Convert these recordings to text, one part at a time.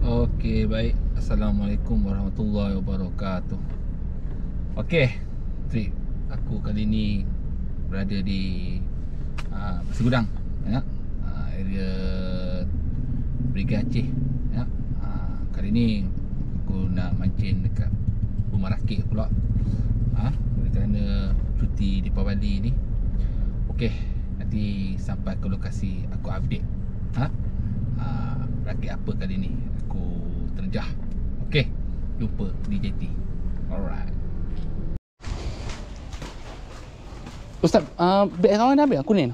Okey, baik. Assalamualaikum warahmatullahi wabarakatuh. Okey, trip aku kali ni berada di Pasir Gudang, ya. Area Brigade Aceh, ya. Kali ni aku nak mancing dekat rumah rakit pula. Oleh kerana cuti di Bali ni. Okey, nanti sampai ke lokasi aku update. Rakit apa kali ni aku terjah. Okey, jumpa di JT. Alright. Ustaz, beg kawan dah ambil? Kuning?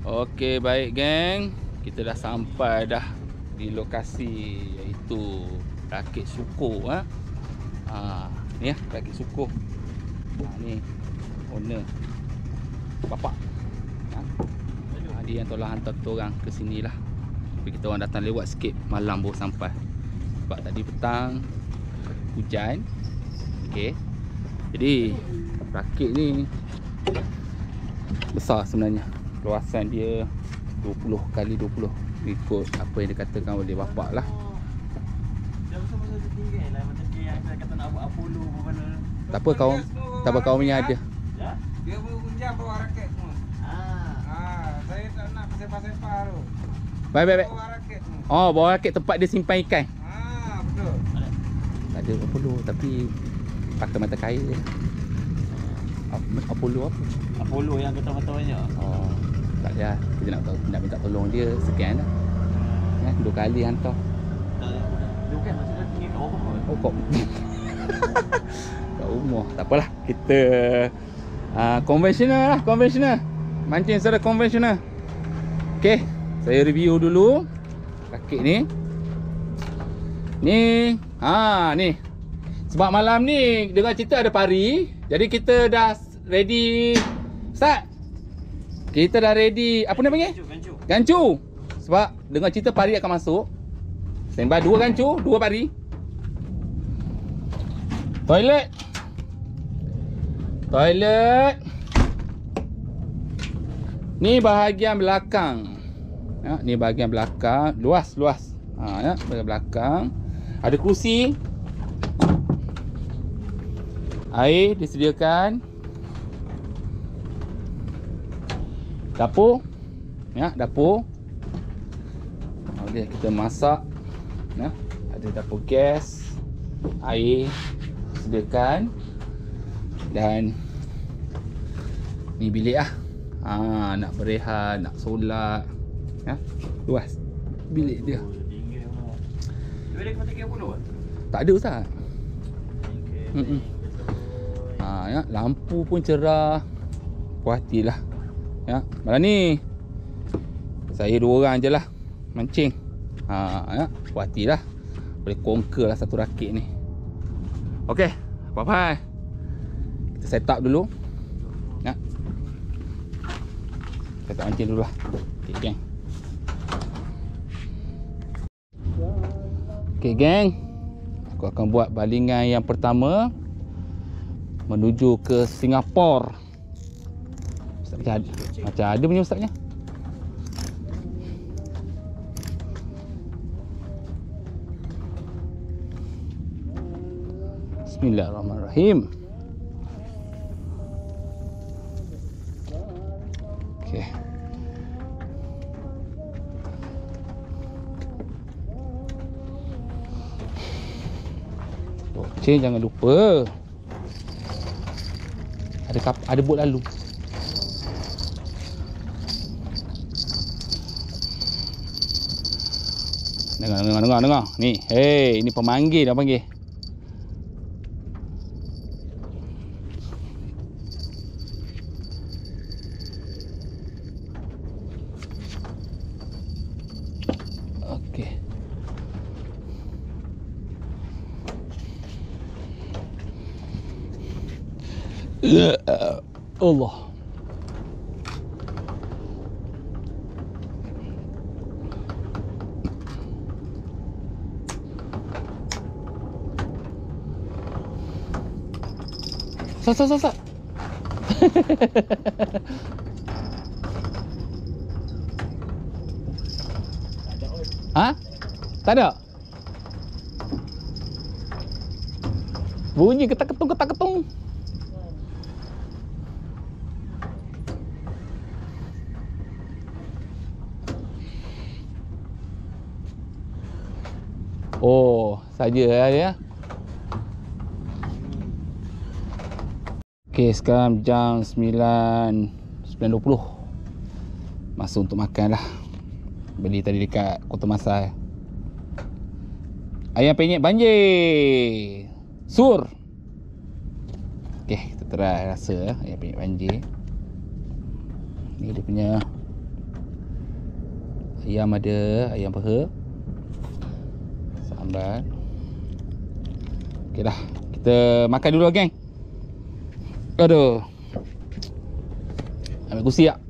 Okey, baik geng. Kita dah sampai dah di lokasi, iaitu Rakit Sukoh. Ni Rakit Sukoh. Ni owner, bapak. Dia yang tolong hantar kita orang ke sini lah. Tapi kita orang datang lewat sikit, malam baru sampai. Sebab tadi petang hujan. Okey. Jadi rakit ni besar sebenarnya. Luasan dia 20 kali 20, ikut apa yang dikatakan oleh bapak lah. Dah besar-besar tinggi lah. Macam yang saya kata nak buat Apollo mana. Tak apa kau punya ada. Ya? Dia berhujang bawa raket semua. Saya tak nak pasal-pasal tu. Baik. Bawa raket semua. Oh, bawa rakit tempat dia simpan ikan. Betul. Tak ada Apollo, tapi pakai mata kail je. Apollo apa? Apollo yang kata-kata banyak. Oh, tak ada. Kita nak minta tolong dia sekian lah. Kan 2 kali hantar. Dia bukan maksudnya tinggi kat bawah pun. Oh, kok. Kat rumah. Tak apalah. Kita konvensional lah, konvensional. Mancing secara konvensional. Okey, saya review dulu rakit ni. Ni, ni. Sebab malam ni dengar cerita ada pari, jadi kita dah ready. Ustaz, kita dah ready. Apa ni panggil? Gancu. Sebab dengar cerita pari akan masuk. Standby 2 gancu, 2 pari. Toilet. Ni bahagian belakang. Ya, ni bahagian belakang, luas. Ya, bahagian belakang. Ada kerusi. Air disediakan. Dapur. Ya, dapur. Okey, kita masak. Ya, ada dapur gas. Air disediakan. Dan ni bilik lah. Nak berehat, nak solat. Ya, luas bilik dia. Tinggi memang. Dia ada kematikan Apollo kan? Tak ada Ustaz. Ya, lampu pun cerah. Puas hatilah. Ya, malam ni saya 2 orang je lah mancing. Ya, puas hatilah. Boleh conquer lah satu rakit ni. Okey, bye-bye. Kita set up dulu. Ya. Kita mancing dulu lah. Okey, geng. Okey, geng. Aku akan buat balingan yang pertama menuju ke Singapura. Ustaz macam ada punya ustaznya. Bismillahirrahmanirrahim. Okey. Okey, jangan lupa. Ada bot lalu. Dengar. Ni, hey, ini pemanggil dah panggil. Allah. Sat. Ha? Tak ada? Bunyi ketak-ketung. Oh, saja ya. Okey, sekarang jam 9.20. Masa untuk makan lah. Beli tadi dekat Kota Masai. Ayam penyet banjir. Sur. Okey, kita try rasa ayam penyet banjir. Ni dia punya ayam, ada ayam peha, sambal. Okey dah, kita makan dulu geng. Aduh. Ambil kursi tak?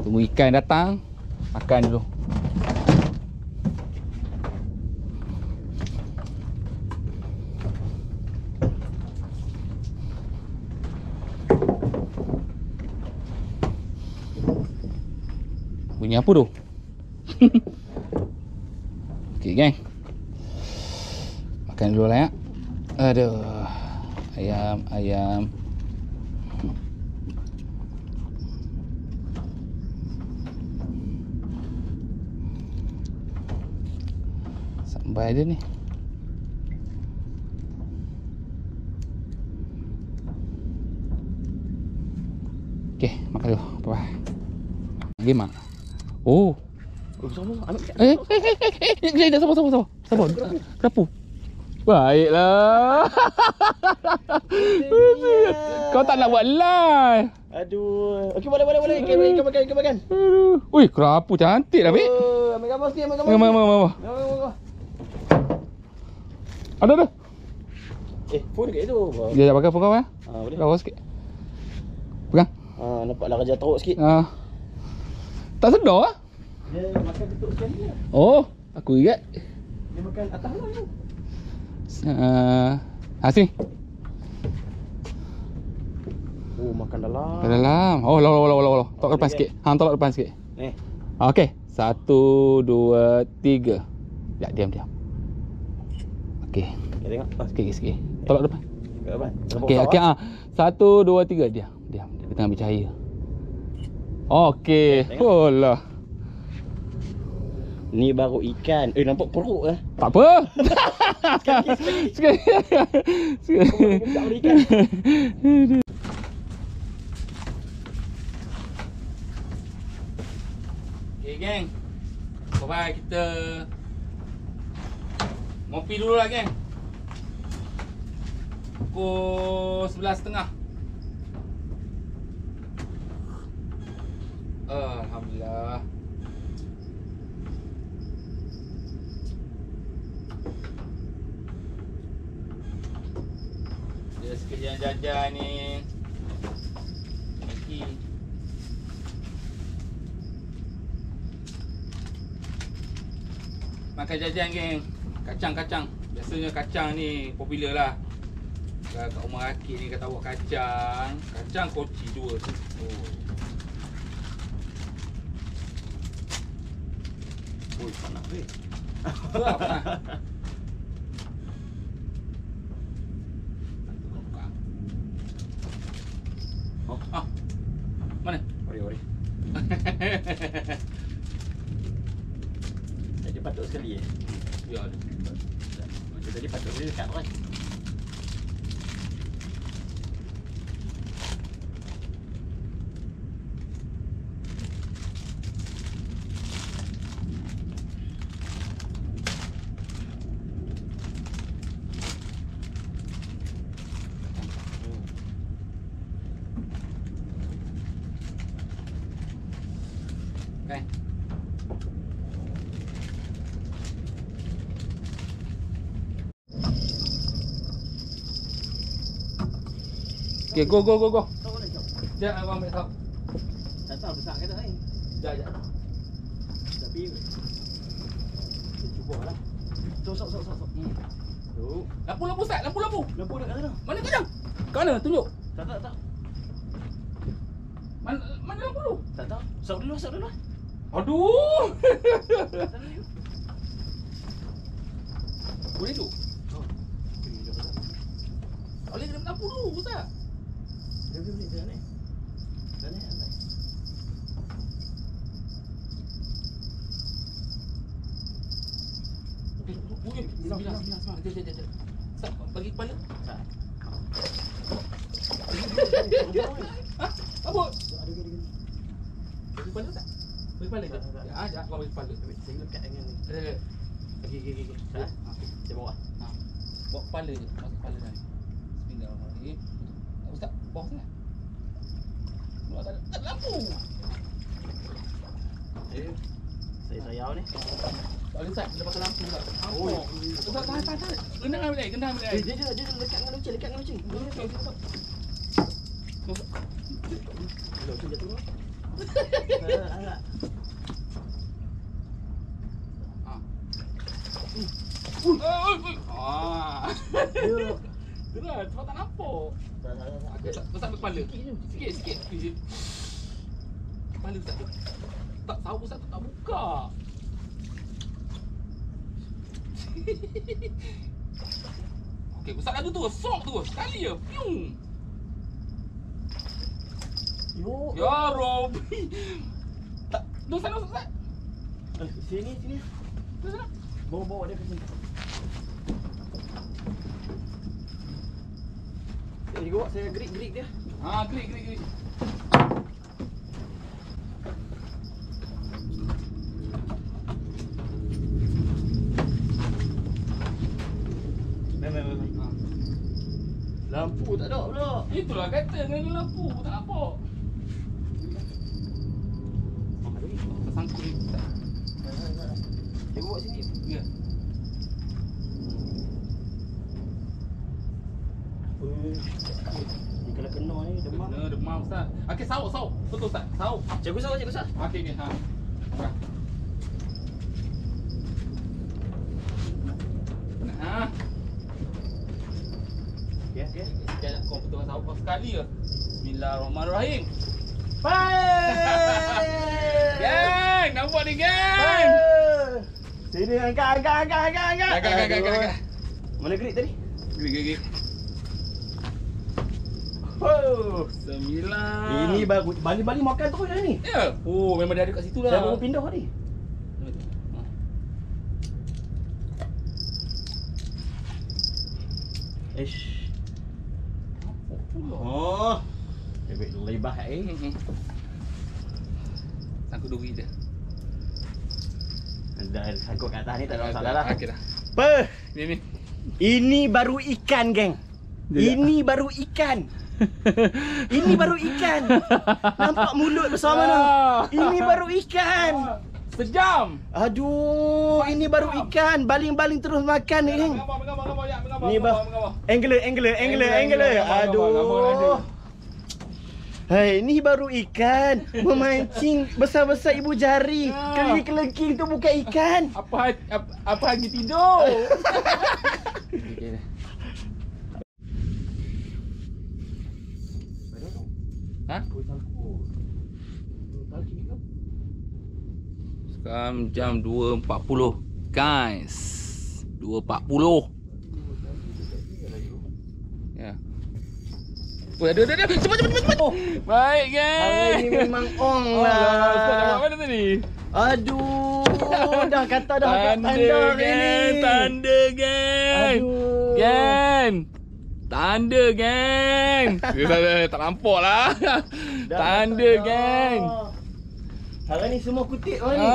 Tunggu ikan datang. Makan dulu. Bunyi apa tu? Okey geng, makan dulu lah ya. Aduh, ayam. Sambal dia ni. Okey, makan dulu. Apa? Game ah. Oh. Sabar. Kenapa? Baiklah. Kau tak nak buat live. Aduh. Okey, boleh. Ikan makan. Ui, kerapu cantik lah, Bik. Ambil gambar sikit, Gambar. Ada. Phone kat itu. Dia dah pakai phone kau ya? Boleh. Kau sikit. Pegang. Nampaklah kerja teruk sikit. Tak sedar ah. Dia makan ketuk ikan dia. Oh, aku ingat. Dia makan atas lah tu. Sini. Oh, makan dalam. Ke dalam. Oh, lo. Tolak depan sikit. Tolak depan sikit. Ni. Okey. 1, 2, 3. Ya, diam. Okey. Kita tengok. Sikit. Tolak depan. Kat depan. Okey. 1, 2, 3. Diam. Dia tengah bercahaya. Okey. Oh lah. Ni baru ikan. Nampak perut lah. Tak apa. Sekali. Tak boleh ikan. Okay geng, bye-bye. Kita ngopi dulu lah geng. Pukul 11.30. Alhamdulillah. Dia sekejap jajan ni. Maggi. Makan jajan geng. Kacang. Biasanya kacang ni popular lah. Kat rumah rakit ni kata buat kacang. Kacang koci 2 tu. Oi, panas weh. Panas. Mana? Ori. Jadi patut sekali Ya. Macam tadi patut sekali dekat kan. Okay. Okay, go. Tak boleh jom. Sekejap, abang ambil tahu. Tak tahu besar ke tak ni. Sekejap. Tapi kita cuba lah. Sok. Tu. Lampu, Ustaz. Lampu. Lampu dekat sana. Mana kejam? Kat mana? Tunjuk. Tak. Mana lampu tu? Tak tahu. Sok dulu. Aduh. Tak tahu. Boleh tu? Oh. Pergi ke sana. Boleh kena lampu dulu, Ustaz. Dia boleh sana ni. Sana ni. Bilang. Jom. Ustaz, bagi kepala. Tak. Hah? Apa? Ada gini. Bagi kepala, Ustaz? Bagi kepala je? Tak. Ya, sekejap. Abang bagi kepala. Saya lekat dengan ni. Ada. Gigi. Tak. Saya bawa. Bawa kepala je. Masuk kepala dah ni. Bismillahirrahmanirrahim. Ustaz, bawah sana. Tak ada lampu. Saya sayau ni. Tak boleh, Ustaz. Dia pakai lampu tak? Oh. Ustaz, tahan. Kena ambil air. Dia lekat dengan lucing. Okey. Lucing jatuh. Agak. Dia. Terus, sebab tak nampak. Tak. Ustaz ambil kepala. Sikit. Kepala Ustaz tu. Tak tahu Ustaz tu tak buka. Okey, Ustaz adu tu. Sok tu. Sekali je. Piung. Yo. Ya Rabbi. Tak. Tu sana Ustaz. Sini. Tu sana. Bawa dia ke sini. Ini gua saya gerik dia. Klik. Memang. Lampu tak ada pula. Itulah kata dengan lampu tak nampak. Tersangkut ni Ustaz. Saya bawa sini. Ya. Ni kalau kena ni demam. Kena demam Ustaz. Okey, sauk. Betul Ustaz. Sauk. Cikgu sah. Okey. Ha. Ha. Ya. Jangan kau betul sauk kau sekali je. Bismillahirrahmanirrahim. Bye. Gang, nampak ni gang. Sini angkat. Agak. Mana gerik tadi? Gigi. Oh, 9. ini baru balik makan terus dah ni. Ya. Oh, memang dia ada kat situ lah. Saya baru pindah tadi. Ish. Oh. Lebih baik. Sangkut duri je. Dah sangkut kat atas ni tak ada masalah lah. Okey dah. Apa? Ni. Ini baru ikan, geng. Ini baru ikan. Nampak mulut bersama tu. Ini baru ikan. Sejam. Aduh, ini baru ikan. Baling-baling terus makan ni, geng. Ni angler. Aduh. Hai, ni baru ikan. Memancing besar-besar ibu jari. Kelengking tu bukan ikan. Apa lagi tidur? Ha? Sekarang jam 2.40. Guys, 2.40. Ya. Oh, ada. Cepat. Oh, baik, guys. Hari ni memang ong Ustaz lah. mana tadi? Aduh, dah kata dah agak tanda ni. Tanda, gang. Aduh. Gang. Tanda, gang. Tak nampak lah. Tanda, gang. Hari ni semua kutip orang ni.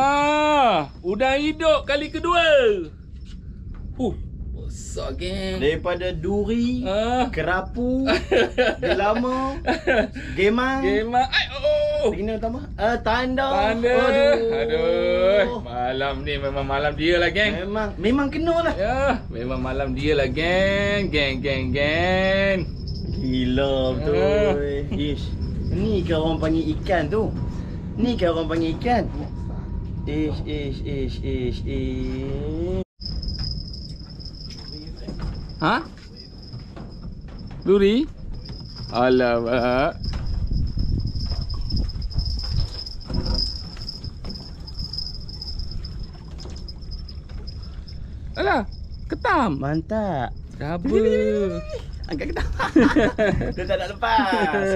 Udang hidup kali kedua. Besar, gang. Daripada duri, kerapu, gelama, gemang. Lagi ni tambah? Tanda. Aduh. Malam ni memang malam dia lah, gang. Memang kena lah. Ya, memang malam dia lah, gang. Gang. Lagi Gila betul. Ish. Ni ke orang panggil ikan tu? Ni ke orang panggil ikan? Ish. Ha? Luri? Alamak. Alah, ketam. Mantap. Apa? Angkat ketam. Dia tak nak lepas.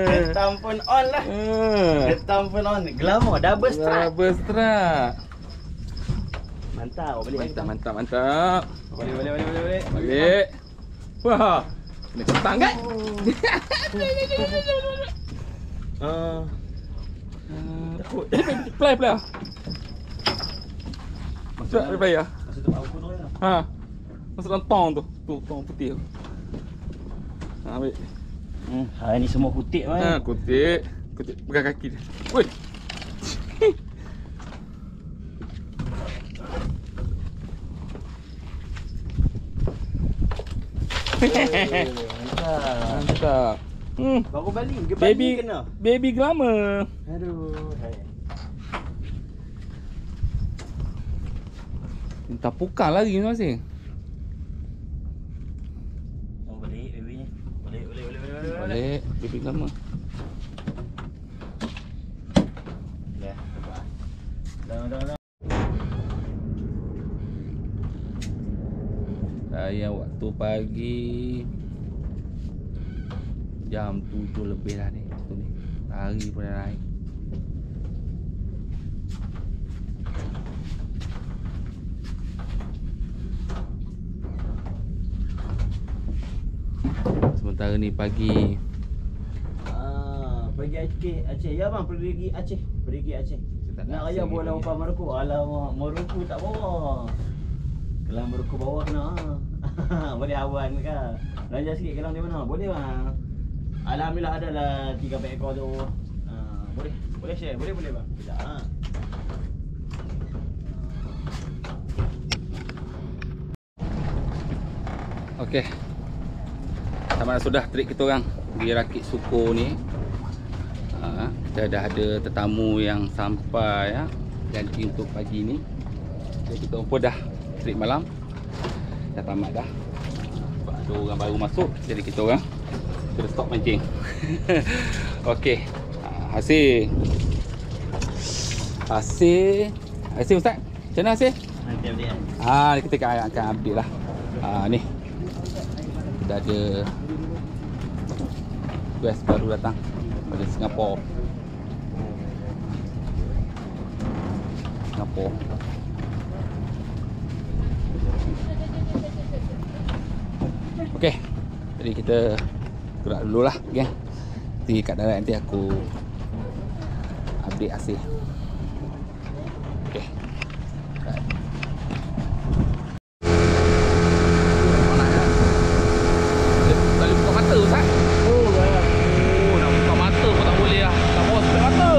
Ketam pun on lah. Ketam pun on. Glamour, double strike. Double strike. Mantap. Balik. Mantap. Balik. Balik. Wah. Kena ketang kan? Takut. Play. Masuk play ya. Masa tu aku tu lah. Ha. Masuk dalam tong tu. Tu tong putih tu. Ha, ambil. Hari ni semua kutip Ha, kutip pegang kaki dia. Woi. Mantap. Baru balik ke Baby kena. Baby glamour. Aduh. Minta pukang lagi masing. Oh, balik baby ni. Balik. Balik baby glamour. Ya. Dah. Saya waktu pagi jam 7 lebih dah ni. Tu ni. Hari pun dah naik. Sementara ni pagi. Pergi Aceh. Ya bang, pergi Aceh. Tak Nak nak raya asing bawa lagi. lawan Maroko. Alamak, Maroko tak bawa. Kalau Maroko bawa kena. Boleh awan ke? Belanja sikit kelang di mana? Boleh bang. Alhamdulillah ada lah 3 ekor tu. Boleh share. Boleh bang. Sekejap ha. Okey. Sama sudah trik kita orang pergi rakit suku ni. Kita dah ada tetamu yang sampai ya. Janji untuk pagi ni. Jadi kita pun dah trik malam. Dah tamat dah. Sebab ada orang baru masuk, jadi kita orang kena stop mancing. Okey. Hasil Ustaz. Macam mana hasil? Nanti update. Kita akan update lah. Ni. Dah ada guest baru datang dari Singapura. Okey. Jadi kita gerak dululah, geng. Nanti kat darat nanti aku update hasil. Okey. Right. Tak boleh buka mata Ustaz. Nak buka mata pun tak boleh lah. Tak bawa spek mata.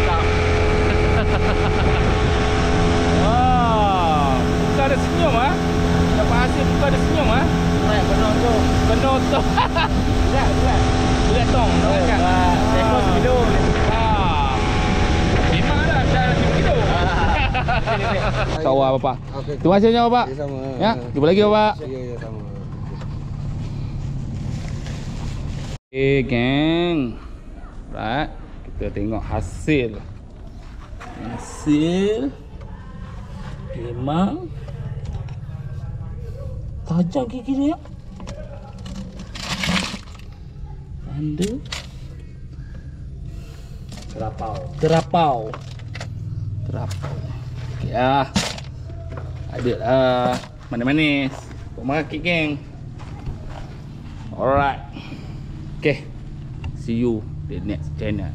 Tak. Bukan ada senyum ah. Dapat hasil bukan ada senyum ah. Penuh tu. Lihat tong. Ekor sekilo. Memang dah sekilo. Kau bapak. Okey. Terima kasih banyak bapak. Sama. Ya, jumpa lagi bapak. Ya, sama. Okay, geng. Right, kita tengok hasil. Memang tajam gigi dia. Anda terapau. Okey ah. Ada lah. Manis-manis. Buat marakit geng. Alright. Okay. See you the next channel.